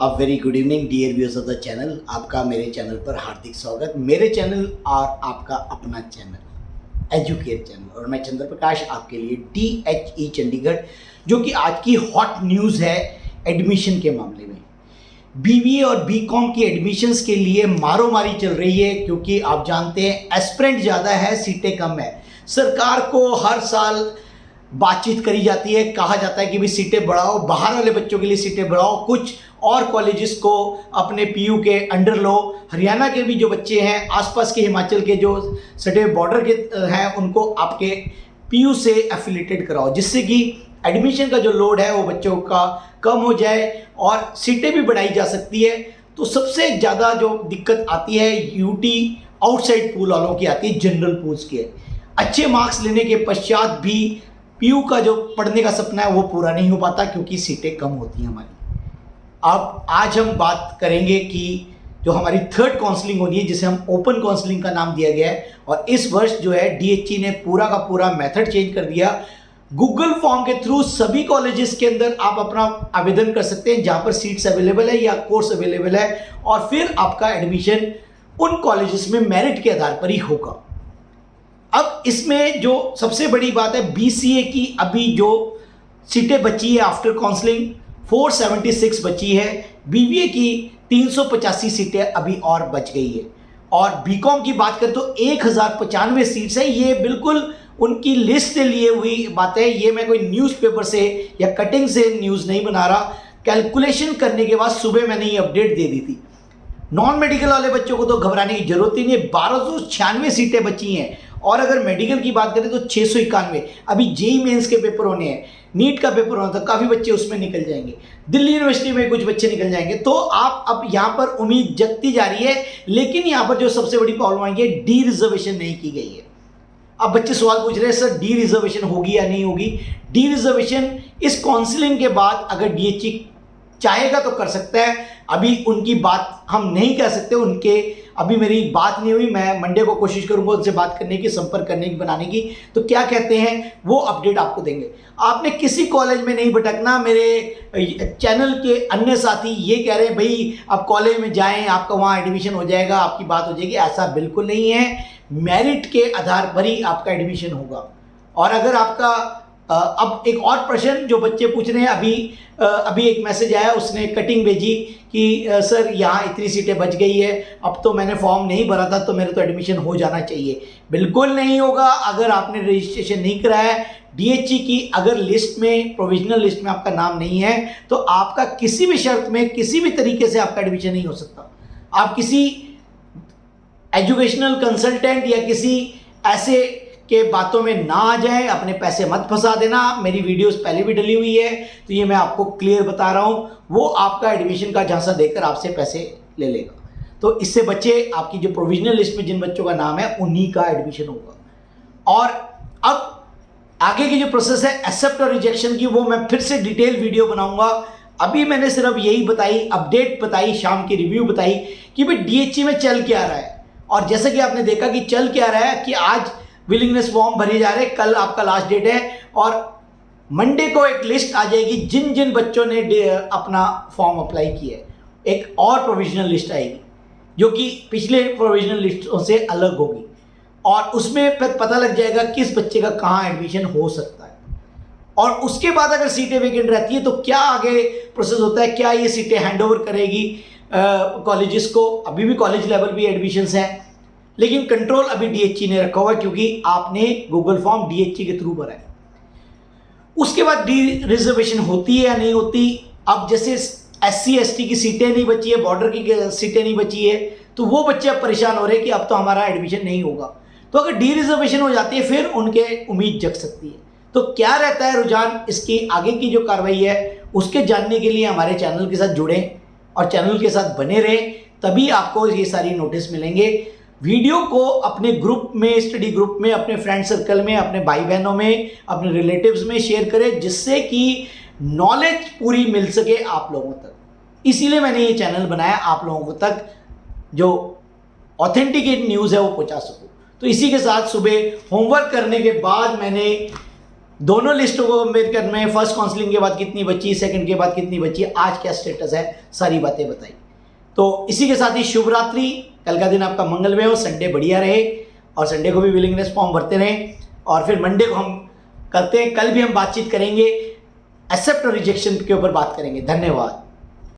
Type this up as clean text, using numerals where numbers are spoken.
A very good evening dear viewers of the channel. आपका मेरे channel पर हार्दिक स्वागत। मेरे चैनल और आपका अपना चैनल एजुकेट चैनल, और मैं चंद्र प्रकाश आपके लिए DHE चंडीगढ़, जो कि आज की हॉट न्यूज़ है एडमिशन के मामले में। BBA और BCom की एडमिशन्स के लिए मारोमारी चल रही है, क्योंकि आप जानते हैं एस्पिरेंट ज़्यादा है, सीटें कम है। सरकार को हर साल बातचीत करी जाती है, कहा जाता है कि भी सीटें बढ़ाओ, बाहर वाले बच्चों के लिए सीटें बढ़ाओ, कुछ और कॉलेजेस को अपने PU के अंडर लो। हरियाणा के भी जो बच्चे हैं, आसपास के हिमाचल के जो सटे बॉर्डर के हैं, उनको आपके PU से एफिलेटेड कराओ, जिससे कि एडमिशन का जो लोड है वो बच्चों का कम हो जाए और सीटें भी बढ़ाई जा सकती है। तो सबसे ज़्यादा जो दिक्कत आती है UT आउटसाइड पूल वालों की आती है, जनरल पूल्स की। अच्छे मार्क्स लेने के पश्चात भी PU का जो पढ़ने का सपना है वो पूरा नहीं हो पाता, क्योंकि सीटें कम होती हैं हमारी। अब आज हम बात करेंगे कि जो हमारी थर्ड काउंसलिंग होनी है, जिसे हम ओपन काउंसलिंग का नाम दिया गया है, और इस वर्ष जो है DHE ने पूरा का पूरा मेथड चेंज कर दिया। गूगल फॉर्म के थ्रू सभी कॉलेजेस के अंदर आप अपना आवेदन कर सकते हैं जहां पर सीट्स अवेलेबल है या कोर्स अवेलेबल है, और फिर आपका एडमिशन उन कॉलेजेस में मेरिट के आधार पर ही होगा। अब इसमें जो सबसे बड़ी बात है, BCA की अभी जो सीटें बची है आफ्टर काउंसलिंग 476 बची है, BBA की 385 सीटें अभी और बच गई है, और BCom की बात करें तो 1095 सीट्स है। ये बिल्कुल उनकी लिस्ट से लिए हुई बात है, ये मैं कोई न्यूज़पेपर से या कटिंग से न्यूज़ नहीं बना रहा। कैलकुलेशन करने के बाद सुबह मैंने ये अपडेट दे दी थी। नॉन मेडिकल वाले बच्चों को तो घबराने की जरूरत ही नहीं है, 1296 सीटें बची हैं। और अगर मेडिकल की बात करें तो 691। अभी JEE मेंस के पेपर होने हैं, नीट का पेपर होना था, काफ़ी बच्चे उसमें निकल जाएंगे, दिल्ली यूनिवर्सिटी में कुछ बच्चे निकल जाएंगे। तो आप अब यहाँ पर उम्मीद जगती जा रही है, लेकिन यहाँ पर जो सबसे बड़ी प्रॉब्लम आई है, डी रिजर्वेशन नहीं की गई है। अब बच्चे सवाल पूछ रहे हैं, सर डी रिजर्वेशन होगी या नहीं होगी? डी रिजर्वेशन इस काउंसलिंग के बाद अगर DHE चाहेगा तो कर सकता है। अभी उनकी बात हम नहीं कह सकते, उनके अभी मेरी बात नहीं हुई। मैं मंडे को कोशिश करूंगा उनसे बात करने की, संपर्क करने की, बनाने की। तो क्या कहते हैं वो अपडेट आपको देंगे। आपने किसी कॉलेज में नहीं भटकना। मेरे चैनल के अन्य साथी ये कह रहे हैं भाई आप कॉलेज में जाएं, आपका वहाँ एडमिशन हो जाएगा, आपकी बात हो जाएगी। ऐसा बिल्कुल नहीं है। मेरिट के आधार पर ही आपका एडमिशन होगा। और अगर आपका अब एक और प्रश्न जो बच्चे पूछ रहे हैं, अभी एक मैसेज आया, उसने कटिंग भेजी कि सर यहाँ इतनी सीटें बच गई है, अब तो मैंने फॉर्म नहीं भरा था तो मेरे तो एडमिशन हो जाना चाहिए। बिल्कुल नहीं होगा। अगर आपने रजिस्ट्रेशन नहीं कराया है, DHE की अगर लिस्ट में, प्रोविजनल लिस्ट में आपका नाम नहीं है, तो आपका किसी भी शर्त में, किसी भी तरीके से आपका एडमिशन नहीं हो सकता। आप किसी एजुकेशनल कंसल्टेंट या किसी ऐसे के बातों में ना आ जाए, अपने पैसे मत फंसा देना। मेरी वीडियोस पहले भी डली हुई है, तो ये मैं आपको क्लियर बता रहा हूँ। वो आपका एडमिशन का झांसा देकर आपसे पैसे ले लेगा। तो इससे बच्चे, आपकी जो प्रोविजनल लिस्ट में जिन बच्चों का नाम है उन्हीं का एडमिशन होगा। और अब आगे की जो प्रोसेस है एक्सेप्ट और रिजेक्शन की, वो मैं फिर से डिटेल वीडियो बनाऊंगा। अभी मैंने सिर्फ यही बताई, अपडेट बताई, शाम की रिव्यू बताई कि भाई DHE में चल क्या रहा है। और जैसे कि आपने देखा कि चल क्या रहा है कि आज विलिंगनेस फॉर्म भरे जा रहे हैं, कल आपका लास्ट डेट है, और मंडे को एक लिस्ट आ जाएगी जिन जिन बच्चों ने अपना फॉर्म अप्लाई किया है। एक और प्रोविजनल लिस्ट आएगी जो कि पिछले प्रोविजनल लिस्टों से अलग होगी, और उसमें फिर पता लग जाएगा किस बच्चे का कहाँ एडमिशन हो सकता है। और उसके बाद अगर सीटें वेकेंट रहती है तो क्या आगे प्रोसेस होता है, क्या ये सीटें हैंड ओवर करेगी कॉलेजेस को। अभी भी कॉलेज लेवल भी एडमिशन्स हैं, लेकिन कंट्रोल अभी DHE ने रखा हुआ है, क्योंकि आपने गूगल फॉर्म DHE के थ्रू भरा है। उसके बाद डी रिजर्वेशन होती है या नहीं होती। अब जैसे SC ST की सीटें नहीं बची है, बॉर्डर की सीटें नहीं बची है, तो वो बच्चे अब परेशान हो रहे हैं कि अब तो हमारा एडमिशन नहीं होगा। तो अगर डी रिजर्वेशन हो जाती है, फिर उनके उम्मीद जग सकती है। तो क्या रहता है रुझान, इसकी आगे की जो कार्रवाई है उसके जानने के लिए हमारे चैनल के साथ जुड़ें और चैनल के साथ बने रहें, तभी आपको ये सारी नोटिस मिलेंगे। वीडियो को अपने ग्रुप में, स्टडी ग्रुप में, अपने फ्रेंड सर्कल में, अपने भाई बहनों में, अपने रिलेटिव्स में शेयर करें, जिससे कि नॉलेज पूरी मिल सके आप लोगों तक। इसीलिए मैंने ये चैनल बनाया, आप लोगों तक जो ऑथेंटिकेट न्यूज़ है वो पहुंचा सकूं। तो इसी के साथ सुबह होमवर्क करने के बाद मैंने दोनों लिस्टों को कंपेयर करना है, फर्स्ट काउंसलिंग के बाद कितनी बची, सेकंड के बाद कितनी बची, आज क्या स्टेटस है, सारी बातें बताई। तो इसी के साथ ही शुभ रात्रि, कल का दिन आपका मंगलमय हो, संडे बढ़िया रहे और संडे को भी विलिंगनेस फॉर्म भरते रहें। और फिर मंडे को हम करते हैं, कल भी हम बातचीत करेंगे, एक्सेप्ट और रिजेक्शन के ऊपर बात करेंगे। धन्यवाद।